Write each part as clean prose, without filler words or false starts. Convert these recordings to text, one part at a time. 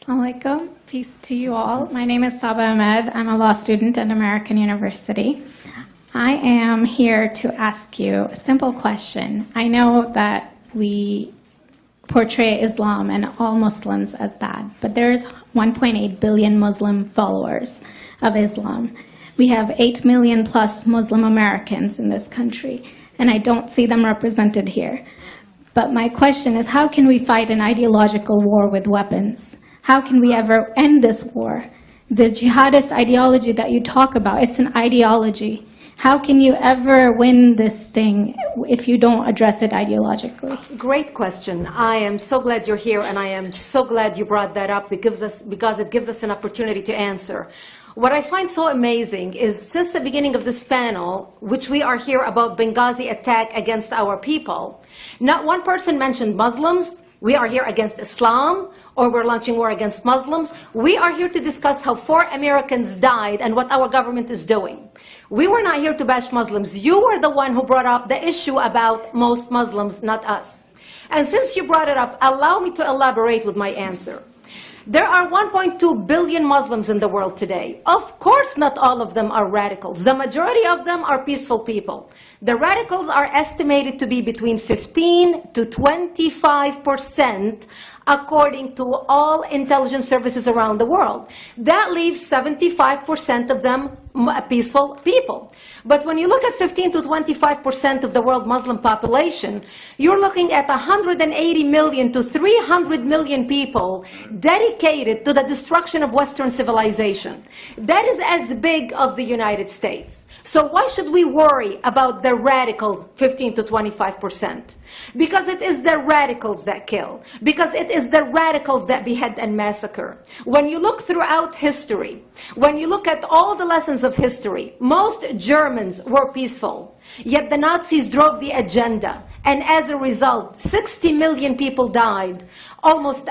Assalamu alaikum. Peace to you all. My name is Saba Ahmed. I'm a law student at American University. I am here to ask you a simple question. I know that we portray Islam and all Muslims as bad, but there's 1.8 billion Muslim followers of Islam. We have 8 million plus Muslim Americans in this country, and I don't see them represented here. But my question is, how can we fight an ideological war with weapons? How can we ever end this war? The jihadist ideology that you talk about, it's an ideology. How can you ever win this thing if you don't address it ideologically? Great question. I am so glad you're here, and I am so glad you brought that up because it gives us an opportunity to answer. What I find so amazing is since the beginning of this panel, which we are here about Benghazi attack against our people, not one person mentioned Muslims. We are here against Islam, or we're launching war against Muslims. We are here to discuss how 4 Americans died and what our government is doing. We were not here to bash Muslims. You were the one who brought up the issue about most Muslims, not us. And since you brought it up, allow me to elaborate with my answer. There are 1.2 billion Muslims in the world today. Of course, not all of them are radicals. The majority of them are peaceful people. The radicals are estimated to be between 15 to 25%, according to all intelligence services around the world. That leaves 75% of them peaceful people. But when you look at 15 to 25% of the world Muslim population, you're looking at 180 million to 300 million people dedicated to the destruction of Western civilization. That is as big of the United States. So why should we worry about the radicals, 15 to 25%? Because it is the radicals that kill. Because it is the radicals that behead and massacre. When you look throughout history, when you look at all the lessons of history, most Germans were peaceful. Yet the Nazis drove the agenda. And as a result, 60 million people died. Almost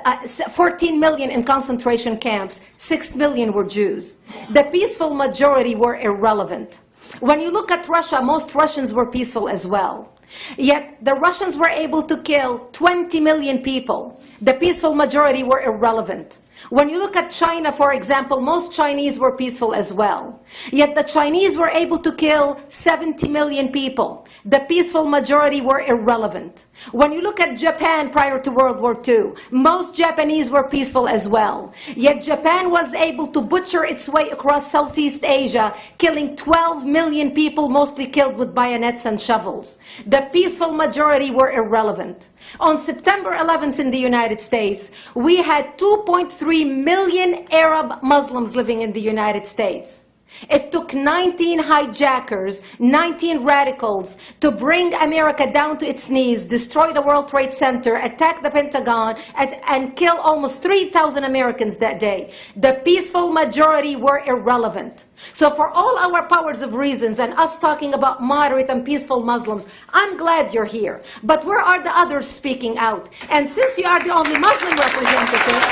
14 million in concentration camps. 6 million were Jews. The peaceful majority were irrelevant. When you look at Russia, most Russians were peaceful as well. Yet the Russians were able to kill 20 million people. The peaceful majority were irrelevant. When you look at China, for example, most Chinese were peaceful as well. Yet the Chinese were able to kill 70 million people. The peaceful majority were irrelevant. When you look at Japan prior to World War II, most Japanese were peaceful as well. Yet Japan was able to butcher its way across Southeast Asia, killing 12 million people, mostly killed with bayonets and shovels. The peaceful majority were irrelevant. On September 11th in the United States, we had 2.3 million Arab Muslims living in the United States. It took 19 hijackers, 19 radicals to bring America down to its knees, destroy the World Trade Center, attack the Pentagon, and kill almost 3,000 Americans that day. The peaceful majority were irrelevant. So for all our powers of reasons and us talking about moderate and peaceful Muslims, I'm glad you're here. But where are the others speaking out? And since you are the only Muslim representative,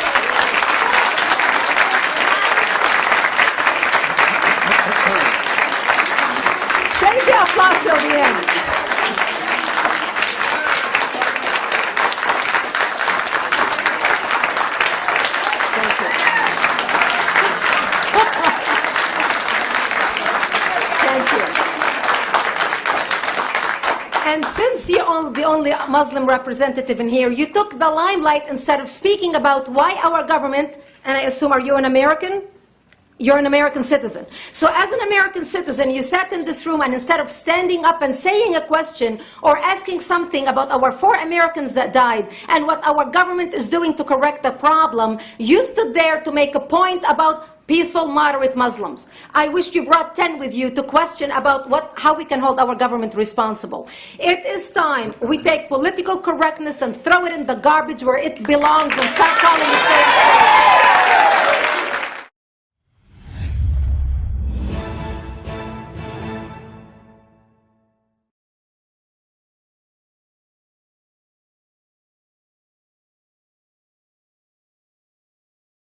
save the applause till the end. Thank you. And since you're the only Muslim representative in here, you took the limelight instead of speaking about why our government, and I assume, are you an American? You're an American citizen. So as an American citizen, you sat in this room, and instead of standing up and saying a question or asking something about our 4 Americans that died and what our government is doing to correct the problem, you stood there to make a point about peaceful, moderate Muslims. I wish you brought 10 with you to question about how we can hold our government responsible. It is time we take political correctness and throw it in the garbage where it belongs and start calling it fair.